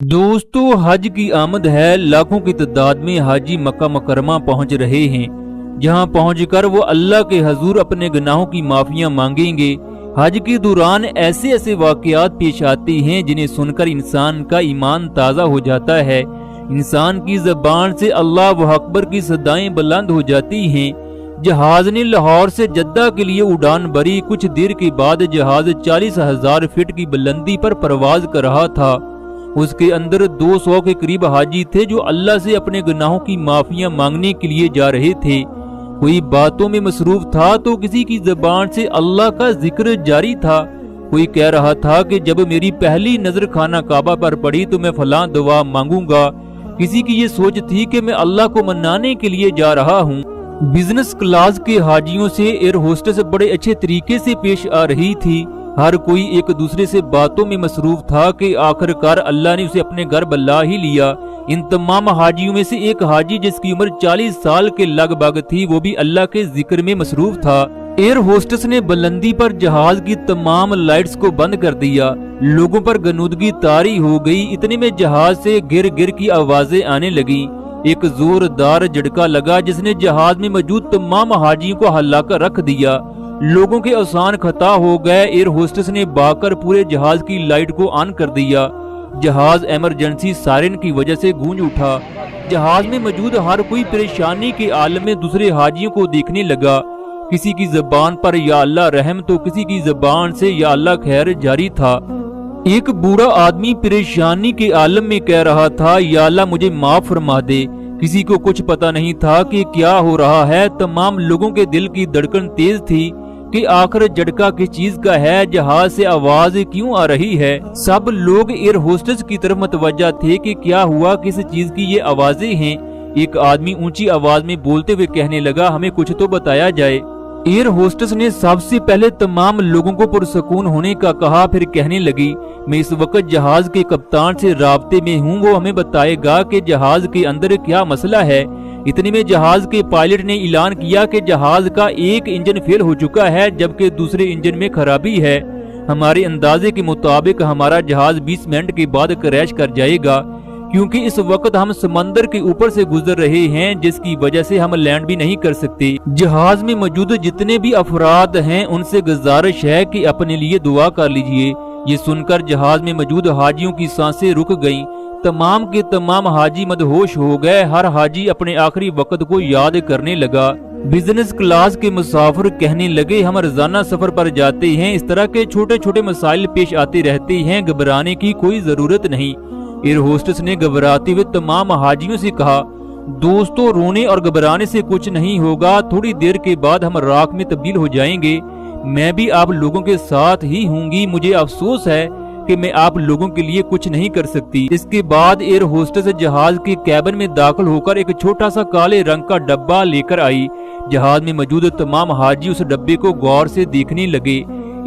दोस्तों, हज की आमद है। लाखों की तादाद में हाजी मक्का मुकरमा पहुंच रहे हैं, जहां पहुंचकर वो अल्लाह के हजूर अपने गुनाहों की माफियां मांगेंगे। हज के दौरान ऐसे ऐसे वाकयात पेश आते हैं जिन्हें सुनकर इंसान का ईमान ताज़ा हो जाता है। इंसान की ज़बान से अल्लाह अकबर की सदाएं बुलंद हो जाती हैं। जहाज ने लाहौर से जद्दा के लिए उड़ान भरी। कुछ देर के बाद जहाज 40,000 फीट की बुलंदी पर परवाज कर रहा था। उसके अंदर 200 के करीब हाजी थे जो अल्लाह से अपने गुनाहों की माफियां मांगने के लिए जा रहे थे। कोई बातों में मसरूफ था तो किसी की ज़बान से अल्लाह का जिक्र जारी था। कोई कह रहा था कि जब मेरी पहली नजर खाना काबा पर पड़ी तो मैं फलां दुआ मांगूंगा। किसी की ये सोच थी कि मैं अल्लाह को मनाने के लिए जा रहा हूँ। बिजनेस क्लास के हाजियों से एयर होस्टेस बड़े अच्छे तरीके से पेश आ रही थी। हर कोई एक दूसरे से बातों में मसरूफ था कि आखिरकार अल्लाह ने उसे अपने घर बुला ही लिया। इन तमाम हाजियों में से एक हाजी जिसकी उम्र 40 साल के लगभग थी, वो भी अल्लाह के जिक्र में मसरूफ था। एयर होस्टेस ने बुलंदी पर जहाज की तमाम लाइट्स को बंद कर दिया। लोगों पर गनूदगी तारी हो गई। इतने में जहाज से गिर गिर की आवाजें आने लगी। एक जोरदार झटका लगा जिसने जहाज में मौजूद तमाम हाजियों को हिलाकर रख दिया। लोगों के आसान खता हो गए। एयर होस्टेस ने भागकर पूरे जहाज की लाइट को ऑन कर दिया। जहाज इमरजेंसी सायरन की वजह से गूंज उठा। जहाज में मौजूद हर कोई परेशानी के आलम में दूसरे हाजियों को देखने लगा। किसी की जबान पर या अल्लाह रहम तो किसी की जबान से या अल्लाह खैर जारी था। एक बूढ़ा आदमी परेशानी के आलम में कह रहा था, या अल्लाह मुझे माफ फरमा दे। किसी को कुछ पता नहीं था कि क्या हो रहा है। तमाम लोगों के दिल की धड़कन तेज थी कि आखिर झटका किस चीज का है, जहाज से आवाज क्यों आ रही है। सब लोग एयर होस्टेस की तरफ मतवज्जा थे कि क्या हुआ, किस चीज की ये आवाजें हैं। एक आदमी ऊंची आवाज में बोलते हुए कहने लगा, हमें कुछ तो बताया जाए। एयर होस्टेस ने सबसे पहले तमाम लोगों को पुरसकून होने का कहा, फिर कहने लगी, मैं इस वक्त जहाज के कप्तान से राब्ते में हूँ, वो हमें बताएगा कि जहाज के अंदर क्या मसला है। इतने में जहाज के पायलट ने ऐलान किया कि जहाज का एक इंजन फेल हो चुका है जबकि दूसरे इंजन में खराबी है। हमारे अंदाजे के मुताबिक हमारा जहाज 20 मिनट के बाद क्रैश कर जाएगा, क्योंकि इस वक्त हम समंदर के ऊपर से गुजर रहे हैं, जिसकी वजह से हम लैंड भी नहीं कर सकते। जहाज में मौजूद जितने भी अफराद हैं उनसे गुजारिश है कि अपने लिए दुआ कर लीजिए। ये सुनकर जहाज में मौजूद हाजियों की सांसें रुक गईं। तमाम के तमाम हाजी मदहोश हो गए। हर हाजी अपने आखिरी वक्त को याद करने लगा। बिजनेस क्लास के मुसाफिर कहने लगे, हम रोजाना सफर पर जाते हैं, इस तरह के छोटे छोटे मसाइल पेश आते रहते हैं, घबराने की कोई जरूरत नहीं। एयर होस्टेस ने घबराते हुए तमाम हाजियों से कहा, दोस्तों, रोने और घबराने से कुछ नहीं होगा। थोड़ी देर के बाद हम राख में तब्दील हो जाएंगे। मैं भी आप लोगों के साथ ही होंगी। मुझे अफसोस है कि मैं आप लोगों के लिए कुछ नहीं कर सकती। इसके बाद एयर होस्टेस जहाज के कैबिन में दाखिल होकर एक छोटा सा काले रंग का डब्बा लेकर आई। जहाज में मौजूद तमाम हाजी उस डब्बे को गौर से देखने लगे।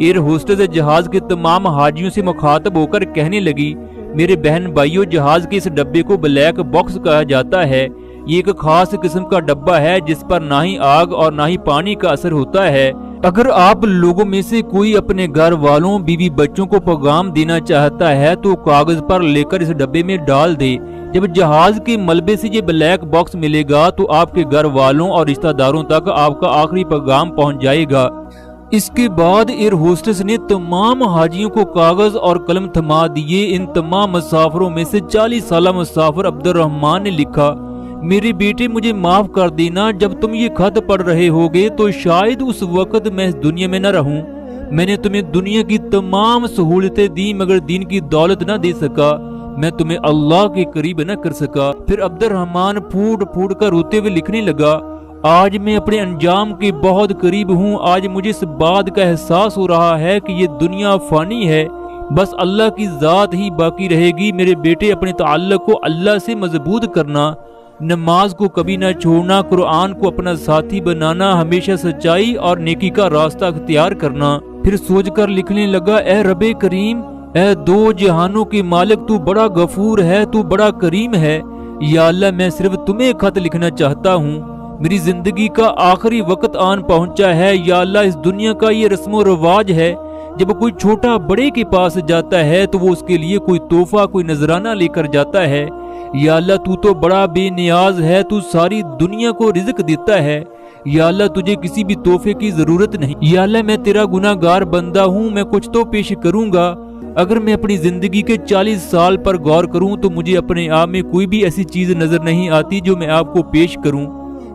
एयर होस्टेस जहाज के तमाम हाजियों से मुखातब होकर कहने लगी, मेरे बहन भाइयों, जहाज के इस डब्बे को ब्लैक बॉक्स कहा जाता है। ये एक खास किस्म का डब्बा है जिस पर ना ही आग और ना ही पानी का असर होता है। अगर आप लोगों में से कोई अपने घर वालों, बीवी बच्चों को पैगाम देना चाहता है तो कागज पर लेकर इस डब्बे में डाल दे। जब जहाज के मलबे से ये ब्लैक बॉक्स मिलेगा तो आपके घर वालों और रिश्तेदारों तक आपका आखिरी पैगाम पहुंच जाएगा। इसके बाद एयर होस्टेस ने तमाम हाजियों को कागज और कलम थमा दिए। इन तमाम मुसाफिरों में से 40 साल मुसाफिर अब्दुर्रहमान ने लिखा, मेरे बेटे, मुझे माफ कर देना। जब तुम ये खत पढ़ रहे होगे तो शायद उस वक्त मैं इस दुनिया में न रहूं। मैंने तुम्हें दुनिया की तमाम सहूलतें दी मगर दीन की दौलत न दे सका। मैं तुम्हें अल्लाह के करीब न कर सका। फिर अब्दुर्रहमान फूट फूट कर रोते हुए लिखने लगा, आज मैं अपने अंजाम के बहुत करीब हूँ। आज मुझे इस बात का एहसास हो रहा है कि ये दुनिया फानी है, बस अल्लाह की जात ही बाकी रहेगी। मेरे बेटे, अपने ताल्लुक को अल्लाह से मजबूत करना, नमाज को कभी न छोड़ना, कुरान को अपना साथी बनाना, हमेशा सच्चाई और नेकी का रास्ता अख्तियार करना। फिर सोचकर लिखने लगा, ए रबे करीम, ए दो जहानों के मालिक, तू बड़ा गफूर है, तू बड़ा करीम है। या अल्लाह, मैं सिर्फ तुम्हें खत लिखना चाहता हूँ। मेरी जिंदगी का आखिरी वक्त आन पहुंचा है। या अल्लाह, इस दुनिया का ये रस्मो रवाज है जब कोई छोटा बड़े के पास जाता है तो वो उसके लिए कोई तोहफा, कोई नजराना लेकर जाता है। या अल्लाह तू तो बड़ा बेनियाज है, तू सारी दुनिया को रिज़्क देता है। या अल्लाह तुझे किसी भी तोहफे की जरूरत नहीं। या अल्लाह मैं तेरा गुनाहगार बंदा हूँ, मैं कुछ तो पेश करूंगा। अगर मैं अपनी जिंदगी के 40 साल पर गौर करूं तो मुझे अपने आप में कोई भी ऐसी चीज नजर नहीं आती जो मैं आपको पेश करूं।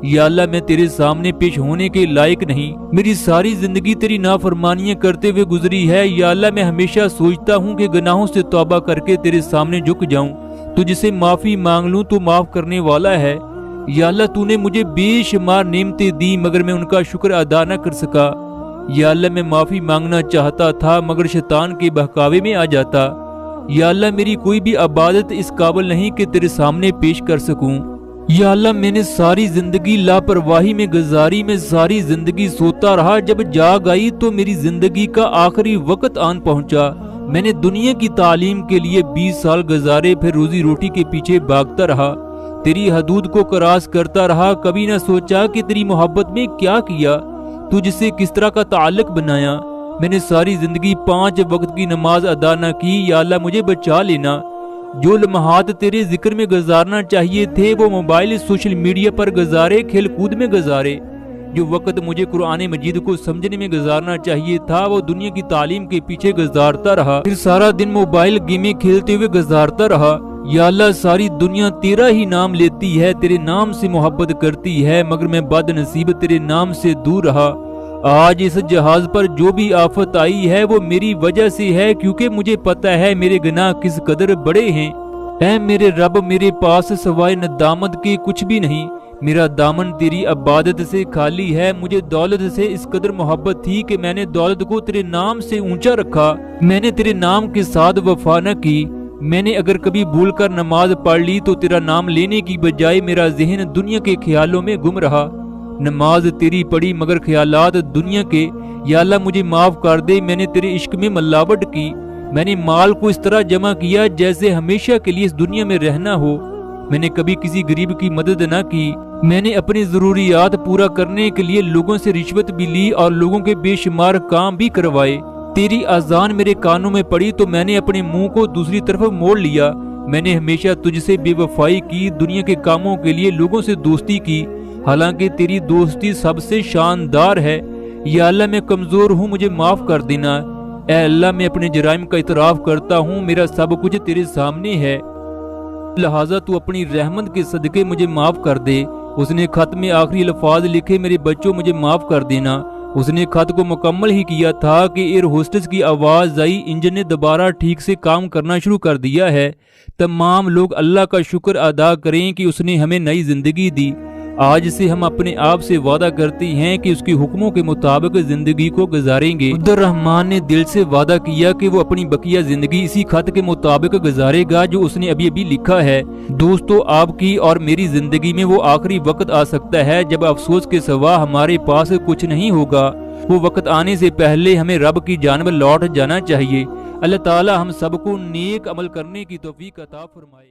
या अल्लाह मैं तेरे सामने पेश होने के लायक नहीं, मेरी सारी जिंदगी तेरी नाफरमानियां करते हुए गुजरी है। या अल्लाह मैं हमेशा सोचता हूँ कि गुनाहों से तौबा करके तेरे सामने झुक जाऊं, तुझसे माफी मांग लूं, तू माफ करने वाला है। या अल्लाह तूने मुझे बेशुमार नेमतें दी मगर मैं उनका शुक्र अदा न कर सका। या अल्लाह मैं माफी मांगना चाहता था मगर शैतान के बहकावे में आ जाता। या अल्लाह मेरी कोई भी इबादत इस काबिल नहीं कि तेरे सामने पेश कर सकूं। या अल्लाह मैंने सारी जिंदगी लापरवाही में गुजारी, मैं सारी जिंदगी सोता रहा, जब जाग आई तो मेरी जिंदगी का आखिरी वक्त आन पहुंचा। मैंने दुनिया की तालीम के लिए 20 साल गुजारे, फिर रोजी रोटी के पीछे भागता रहा, तेरी हदूद को क्रॉस करता रहा। कभी ना सोचा कि तेरी मोहब्बत में क्या किया, तुझसे किस तरह का ताल्लुक बनाया। मैंने सारी जिंदगी 5 वक्त की नमाज अदा न की। या अल्लाह मुझे बचा लेना। जो लम्हात तेरे जिक्र में गुजारना चाहिए थे वो मोबाइल, सोशल मीडिया पर गुजारे, खेल कूद में गुजारे। जो वक्त मुझे कुरान मजीद को समझने में गुजारना चाहिए था वो दुनिया की तालीम के पीछे गुजारता रहा, फिर सारा दिन मोबाइल गेमें खेलते हुए गुजारता रहा। या अल्लाह सारी दुनिया तेरा ही नाम लेती है, तेरे नाम से मोहब्बत करती है, मगर मैं बदनसीब तेरे नाम से दूर रहा। आज इस जहाज पर जो भी आफत आई है वो मेरी वजह से है, क्योंकि मुझे पता है मेरे गुनाह किस कदर बड़े हैं। ऐ मेरे रब, मेरे पास सवाए नदामत के कुछ भी नहीं। मेरा दामन तेरी इबादत से खाली है। मुझे दौलत से इस कदर मोहब्बत थी कि मैंने दौलत को तेरे नाम से ऊंचा रखा। मैंने तेरे नाम के साथ वफा न की। मैंने अगर कभी भूल कर नमाज पढ़ ली तो तेरा नाम लेने की बजाय मेरा जहन दुनिया के ख्यालों में गुम रहा। नमाज तेरी पढ़ी मगर ख्यालात दुनिया के। या अल्लाह मुझे माफ कर दे, मैंने तेरे इश्क में मिलावट की। मैंने माल को इस तरह जमा किया जैसे हमेशा के लिए इस दुनिया में रहना हो। मैंने कभी किसी गरीब की मदद न की। मैंने अपनी जरूरियात पूरा करने के लिए लोगों से रिश्वत भी ली और लोगों के बेशुमार काम भी करवाए। तेरी अजान मेरे कानों में पड़ी तो मैंने अपने मुंह को दूसरी तरफ मोड़ लिया। मैंने हमेशा तुझसे बेवफाई की, दुनिया के कामों के लिए लोगों से दोस्ती की, हालांकि तेरी दोस्ती सबसे शानदार है। या अल्लाह मैं कमजोर हूँ, मुझे माफ कर देना। ऐ अल्लाह मैं अपने जराइम का इतराफ करता हूँ, मेरा सब कुछ तेरे सामने है, लिहाजा तू अपनी रहमत के सदके मुझे माफ कर दे। उसने खत में आखिरी अल्फाज लिखे, मेरे बच्चों मुझे माफ कर देना। उसने खत को मुकम्मल ही किया था कि एयर होस्टेस की आवाज आई, इंजन ने दोबारा ठीक से काम करना शुरू कर दिया है। तमाम लोग अल्लाह का शुक्र अदा करें कि उसने हमें नई जिंदगी दी। आज से हम अपने आप से वादा करते हैं कि उसके हुक्मों के मुताबिक जिंदगी को गुजारेंगे। अब्दुल रहमान ने दिल से वादा किया कि वो अपनी बकिया जिंदगी इसी खत के मुताबिक गुजारेगा जो उसने अभी अभी लिखा है। दोस्तों, आपकी और मेरी जिंदगी में वो आखिरी वक्त आ सकता है जब अफसोस के सिवा हमारे पास कुछ नहीं होगा। वो वक्त आने से पहले हमें रब की जानिब लौट जाना चाहिए। अल्लाह ताला हम सबको नेक अमल करने की तौफीक अता फरमाए।